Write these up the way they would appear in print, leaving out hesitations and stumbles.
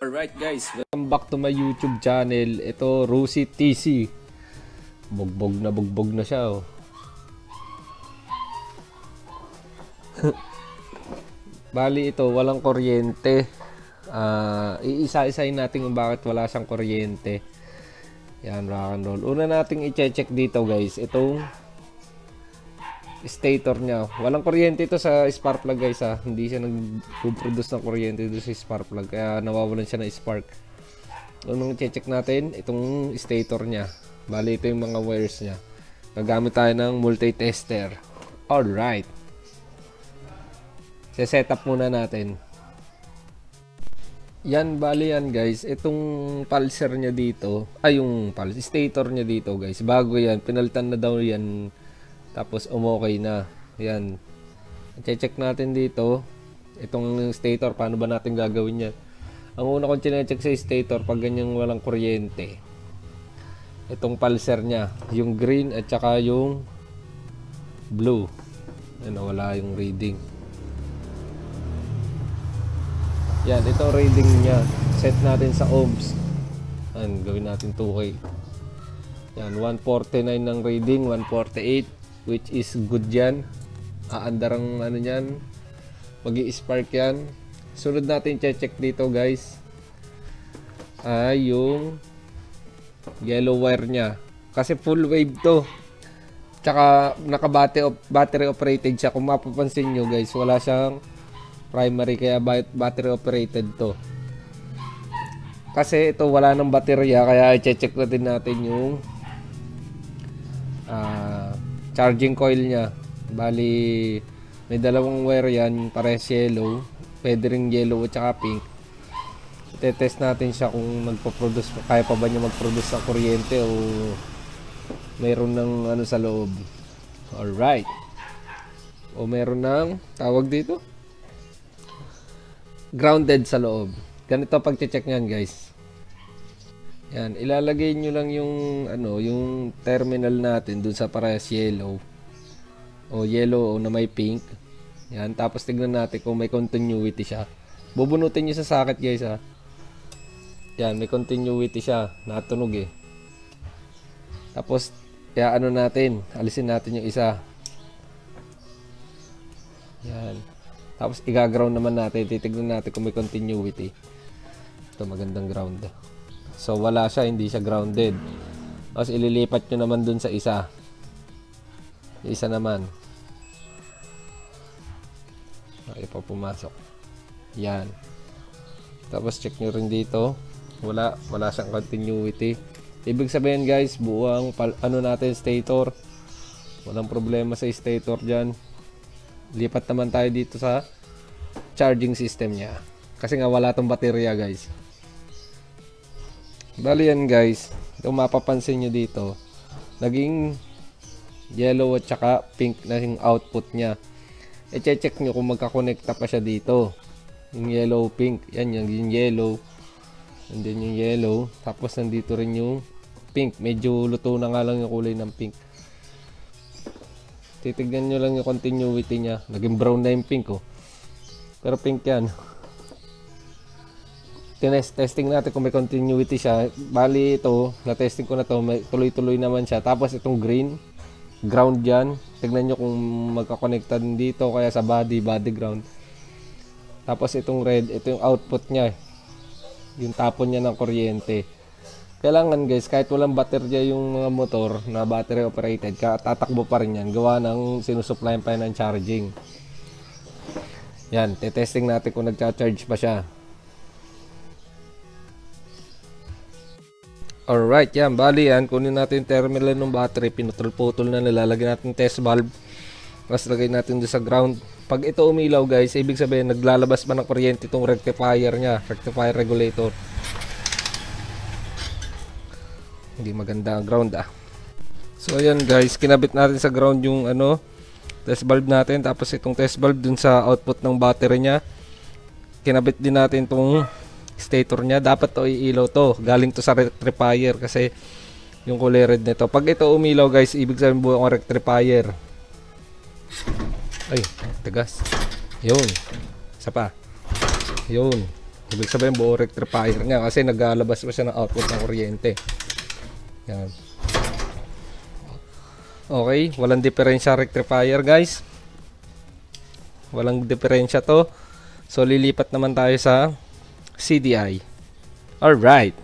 Alright guys, welcome back to my YouTube channel. Ito, Rusi TC. Bugbog na siya oh. Bali ito, walang kuryente. Iisa-isahin natin kung bakit wala siyang kuryente. Yan, rock and roll. Una nating i-check dito guys, itong stator niya. Walang kuryente ito sa spark plug guys ha. Hindi siya nag-produce ng kuryente dito sa spark plug. Kaya nawawalan siya ng spark. Unang i-check natin, itong stator niya. Bali ito yung mga wires niya. Gagamit tayo ng multi-tester. Alright. Set up muna natin. Yan, bali yan guys. Itong pulser niya dito, yung stator niya dito guys. Bago yan, pinalitan na daw yan. Tapos umokay na. Yan. I-check natin dito. Itong stator, paano ba natin gagawin yan? Ang una kong chinecheck sa stator, pag ganyang walang kuryente. Itong pulser niya. Yung green at saka yung blue. Yan, wala yung reading. Yan, itong reading niya. Set natin sa ohms. Yan, gawin natin 2K. Yan, 149 ng reading, 148. Which is good yan. Aandar ang ano yan. Mag-i-spark yan. Sunod natin check dito guys. Yung yellow wire nya. Kasi full wave to. Tsaka naka-battery operated siya. Kung mapapansin nyo guys, wala siyang primary. Kaya battery operated to. Kasi ito wala ng baterya. Kaya i-check natin yung charging coil niya. Bali may dalawang wire yan, parehas yellow, pwede ring yellow at saka pink. Test natin siya kung magpo-produce, kaya pa ba niya mag-produce ng kuryente o mayroon ng ano sa loob. Alright, o meron ng tawag dito, grounded sa loob. Ganito pag-check niyan guys. Yan, ilalagay nyo lang yung yung terminal natin dun sa parehas yellow o yellow o na may pink. Yan, tapos tignan natin kung may continuity siya. Bubunutin nyo sa socket guys ha. Yan, may continuity siya. Natunog eh. Tapos kaya natin, alisin natin yung isa. Yan. Tapos i-ground naman natin. Titignan natin kung may continuity. Ito magandang ground. So wala siya, hindi siya grounded. Tapos ililipat nyo naman dun sa isa. Isa naman. Okay, pa pumasok. Yan. Tapos check nyo rin dito. Wala siyang continuity. Ibig sabihin guys, buo ang natin stator. Walang problema sa stator dyan. Lipat naman tayo dito sa charging system niya. Kasi nga wala tong baterya guys. Bali yan guys, kung mapapansin nyo dito, naging yellow at saka pink na yung output nya. I-check nyo kung magkakonekta pa siya dito. Yung yellow pink, yan yung yellow, and then yung yellow, tapos nandito rin yung pink. Medyo luto na nga lang yung kulay ng pink. Titignan nyo lang yung continuity nya. Naging brown na yung pink oh. Pero pink yan. Testing natin kung may continuity siya. Bali ito, na-testing ko na to, may tuloy-tuloy naman siya. Tapos itong green, ground dyan. Tignan nyo kung magkakonekta din dito, kaya sa body ground. Tapos itong red, ito yung output niya. Yung tapon niya ng kuryente. Kailangan guys, kahit walang baterya yung mga motor na battery operated, tatakbo pa rin yan. Gawa ng sinusupplyan pa ng charging. Yan, testing natin kung nagcha-charge pa siya. Alright, yan. Bali yan. Kunin natin yung terminal ng battery. Pinutol-putol na nilalagyan natin test valve. Tapos lagay natin doon sa ground. Pag ito umilaw guys, ibig sabihin naglalabas pa ng kuryente itong rectifier nya. Rectifier regulator. Hindi maganda ang ground ah. So ayan guys, kinabit natin sa ground yung test valve natin. Tapos itong test valve dun sa output ng battery nya. Kinabit din natin itong stator niya. Dapat to iilaw to. Galing to sa rectifier kasi yung kulay red nito. Pag ito umilaw guys, ibig sabihin buo ang rectifier. Ay, tagas. Yun. Isa pa. Yun. Ibig sabihin buo rectifier niya kasi naglalabas pa siya ng output ng kuryente. Yan. Okay, walang diferensya rectifier guys. Walang diferensya to. So lilipat naman tayo sa CDI. Alright.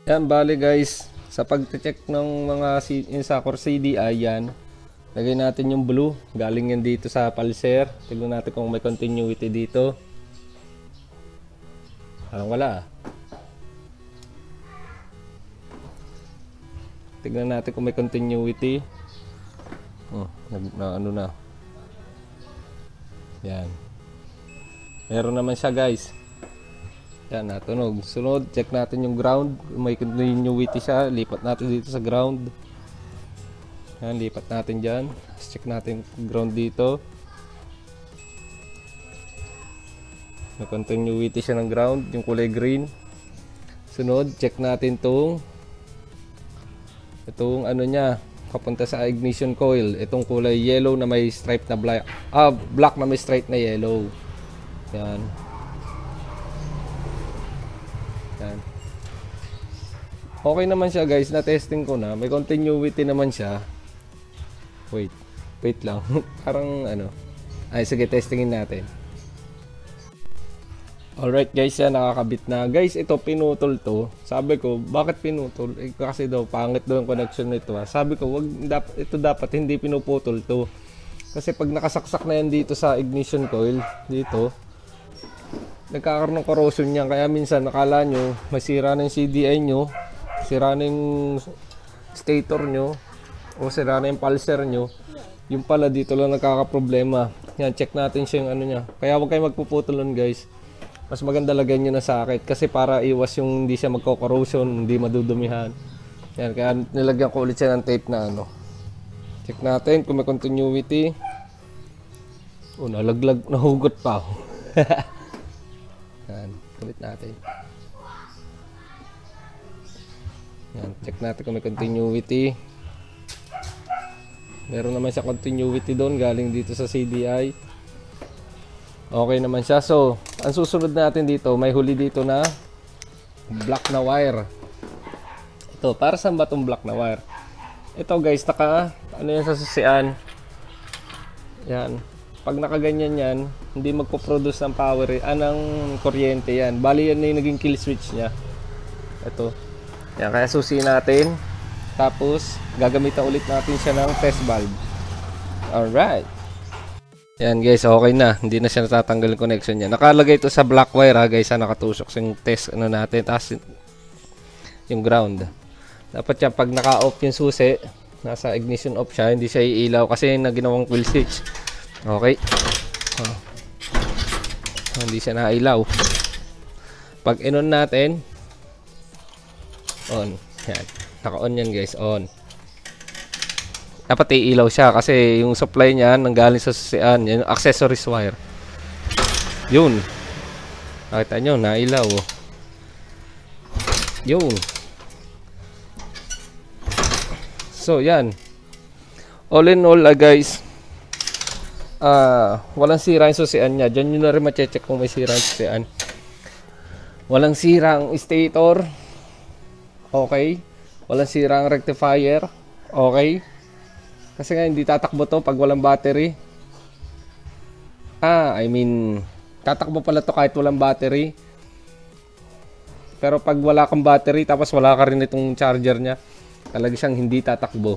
Yan, bali guys, sa pag-check ng mga Insacor CDI yan, lagay natin yung blue. Galing yan dito sa pulser. Tignan natin kung may continuity dito. Parang wala. Tignan natin kung may continuity. Oh, ano na. Yan. Meron naman siya guys. Yan, natunog. Sunod, check natin yung ground. Kung may continuity siya, lipat natin dito sa ground. Yan, lipat natin dyan. Check natin yung ground dito. May continuity siya ng ground, yung kulay green. Sunod, check natin itong ano niya, papunta sa ignition coil. Itong kulay yellow na may stripe na black. Black na may stripe na yellow. Yan. Yan. Okay naman siya guys, na-testing ko na. May continuity naman siya. Wait lang. Parang ano. Ay, sige, testingin natin. Alright guys, yan, nakakabit na. Guys, ito pinutol to. Sabi ko, bakit pinutol? Kasi daw pangit daw ang connection nito. Sabi ko, ito dapat hindi pinuputol to. Kasi pag nakasaksak na yan dito sa ignition coil, dito, nagkakaroon ng corrosion yan. Kaya minsan nakala nyo, masira na yung CDI nyo, sira na yung stator nyo, o sira na yung pulser nyo. Yung pala dito lang nagkakaproblema. Yan, check natin siya yung ano nya. Kaya huwag kayo magpuputulon guys. Mas maganda lagyan nyo na sakit kasi para iwas yung hindi siya magko-corrosion, hindi madudumihan. Yan, kaya nilagyan ko ulit siya ng tape na ano. Check natin kung may continuity. Oh, nalaglag, nahugot pa. Yan, ulit natin. Yan, check natin kung may continuity. Meron naman siya continuity doon, galing dito sa CDI. Okay naman siya. So, ang susunod natin dito, may huli dito na black na wire. Ito, para saan ba itong black na wire? Ito guys, ano yan sa susian. Yan. Pag nakaganyan yan, hindi magpo-produce ng power, ng kuryente yan. Bali yan na yung naging kill switch niya. Ito. Yan, kaya susi natin. Tapos, gagamitan ulit natin siya ng test valve. Alright. Yan guys, okay na. Hindi na siya natatanggal yung connection niya. Nakalagay ito sa black wire ha guys, nakatusok sa yung test ano natin. Tapos yung ground. Dapat yan, pag naka-off yung susi, nasa ignition off siya, hindi siya iilaw kasi yung ginawang kill switch. Okay. Hindi siya nailaw. Pag in-on natin, on. Yan. Naka-on yan guys, on. Dapat iilaw siya kasi yung supply niya nanggaling sa susian, yung accessories wire. Yun. Nakita nyo, nailaw. Yun. So, yan. All in all, guys, walang sira yung susian niya. Diyan nyo na rin ma-check kung may sira yung susian. Walang sira ang stator. Okay. Walang sira ang rectifier. Okay. Kasi nga hindi tatakbo to pag walang battery. Tatakbo pala to kahit walang battery. Pero pag wala kang battery tapos wala ka rin itong charger niya, talaga siyang hindi tatakbo.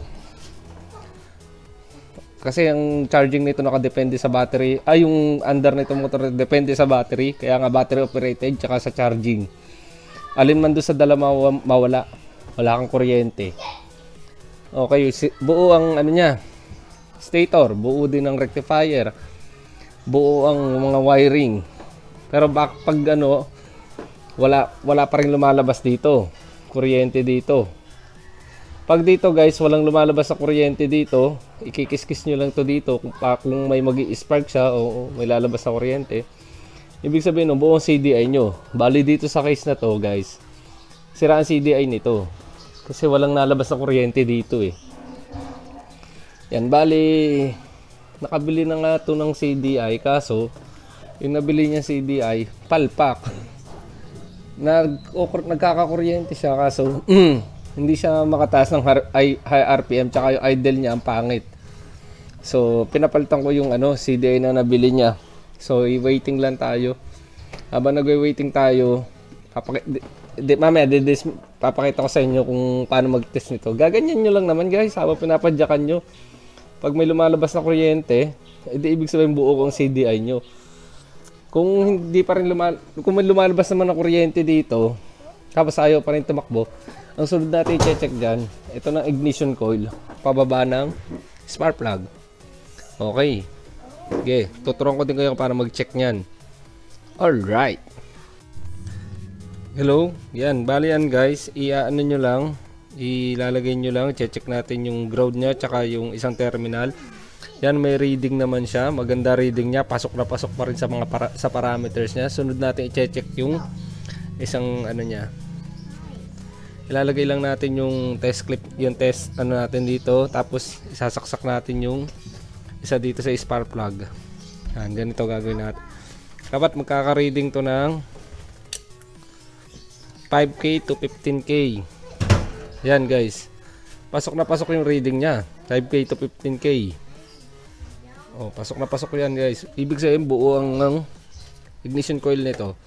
Kasi ang charging nito nakadepende sa battery. Yung under nitong motor depende sa battery. Kaya nga battery operated tsaka sa charging. Alin man doon sa dalawa mawala. Wala kang kuryente. Okay, buo ang ano niya, stator, buo din ang rectifier, buo ang mga wiring. Pero pag ano, wala pa rin lumalabas dito, kuryente dito. Pag dito guys, walang lumalabas sa kuryente dito, ikikis-kis nyo lang to dito kung may magi-spark siya o may lalabas sa kuryente. Ibig sabihin, buong CDI nyo. Bali dito sa case na to guys, sira ang CDI nito. Kasi walang nalabas na kuryente dito eh. Yan, bali, nakabili na nga ito ng CDI. Kaso, yung nabili niya CDI, palpak. nagkakakuryente siya kaso hindi siya makataas ng high RPM tsaka yung idle niya ang pangit. So pinapalitan ko yung CDI na nabili niya. So i-waiting lang tayo. Habang nagwe-waiting tayo, papakita ko sa inyo kung paano mag-test nito. Gaganyan nyo lang naman guys habang pinapadyakan nyo. Pag may lumalabas na kuryente, edi ibig sabihin buo kong CDI nyo. Kung hindi pa rin kung may lumalabas naman na kuryente dito, tapos ayaw pa rin tumakbo, ang sunod natin i-check dyan, ito ng ignition coil, pababa ng spark plug. Okay. Okay, tuturuan ko din kayo para mag-check nyan. Alright. Hello, yan, bali yan guys, i-ano nyo lang, ilalagay nyo lang, check natin yung ground nya, tsaka yung isang terminal. Yan, may reading naman siya, maganda reading nya, pasok na pasok pa rin sa mga sa parameters nya. Sunod natin i-check yung isang nya. Ilalagay lang natin yung test clip, yung test natin dito, tapos isasaksak natin yung isa dito sa spark plug. Yan, ganito gagawin natin. Dapat magkaka-reading to ng 5K to 15K. Yan guys. Pasok na pasok yung reading nya. 5K to 15K. Oh, pasok na pasok yan guys. Ibig sabihin buo ang ignition coil nito.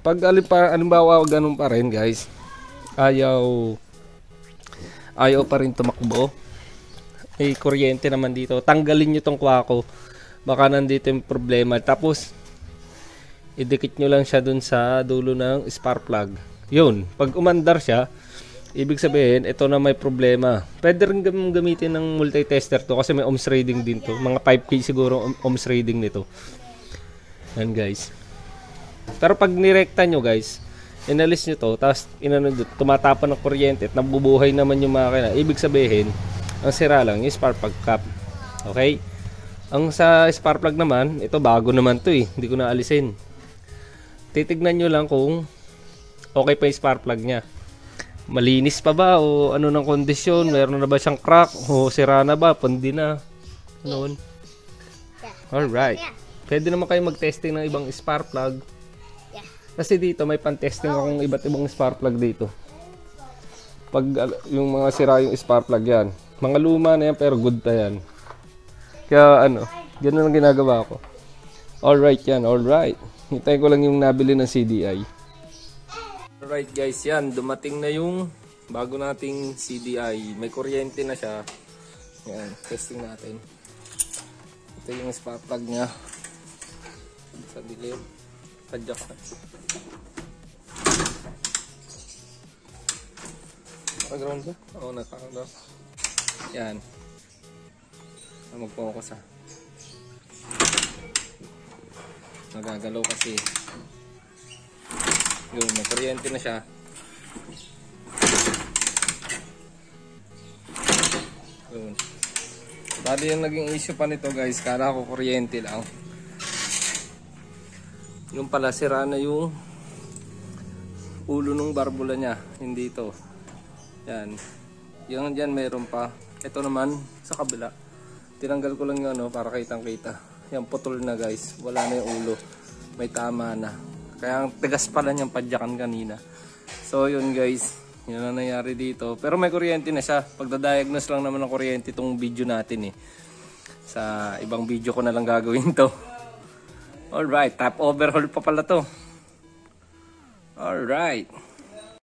Pag alimbawa ganun pa rin guys, ayaw pa rin tumakbo. May kuryente naman dito. Tanggalin nyo tong kwako. Baka nandito yung problema. Tapos idikit nyo lang siya dun sa dulo ng spark plug. Yun, pag umandar siya, ibig sabihin, ito na may problema. Pwede rin gamitin ng multi-tester to kasi may ohms reading din to. Mga 5K siguro ohms reading nito. Yan guys. Pero pag nirekta nyo guys, inalis nyo to, tapos tumatapon ng kuryente at nabubuhay naman yung makina. Ibig sabihin, ang sira lang yung spark plug cap. Okay? Ang sa spark plug naman, ito bago naman to eh. Hindi ko na alisin. Titignan nyo lang kung okay pa yung spark plug nya. Malinis pa ba o ano ng kondisyon? Meron na ba siyang crack o sira na ba? Pundi na. Noon. Alright. Pwede naman kayo mag-testing ng ibang spark plug. Kasi dito may pan-testing akong iba't ibang spark plug dito. Pag yung mga sira yung spark plug yan. Mga luma na yan pero good pa yan. Kaya ganun ang ginagawa ko. Alright yan, alright. Hintayin ko lang yung nabili ng CDI. Alright guys, yan. Dumating na yung bago nating CDI. May kuryente na siya. Yan, testing natin. Ito yung spark plug nya. Sa dilim. Padyak na. Naka-ground ba? Oo, naka-ground. Yan. Mag-focus ha. Nagagalaw kasi. Yun, may kuryente na siya. Yun. Bali yung naging issue pa nito guys, kala ko kuryente lang. Yung pala sira na yung ulo ng barbula nya, hindi ito. Yan. Yung dyan mayroon pa. Ito naman sa kabila. Tinanggal ko lang yung para kitang-kita. Yan, putol na guys. Wala na yung ulo. May tama na. Kaya ang tigas pala niyang padyakan kanina. So yun guys. Yun ang nangyari dito. Pero may kuryente na siya. Pagdadiagnose lang naman ng kuryente itong video natin eh. Sa ibang video ko na lang gagawin to. Alright. Top overhaul pa pala to. Alright.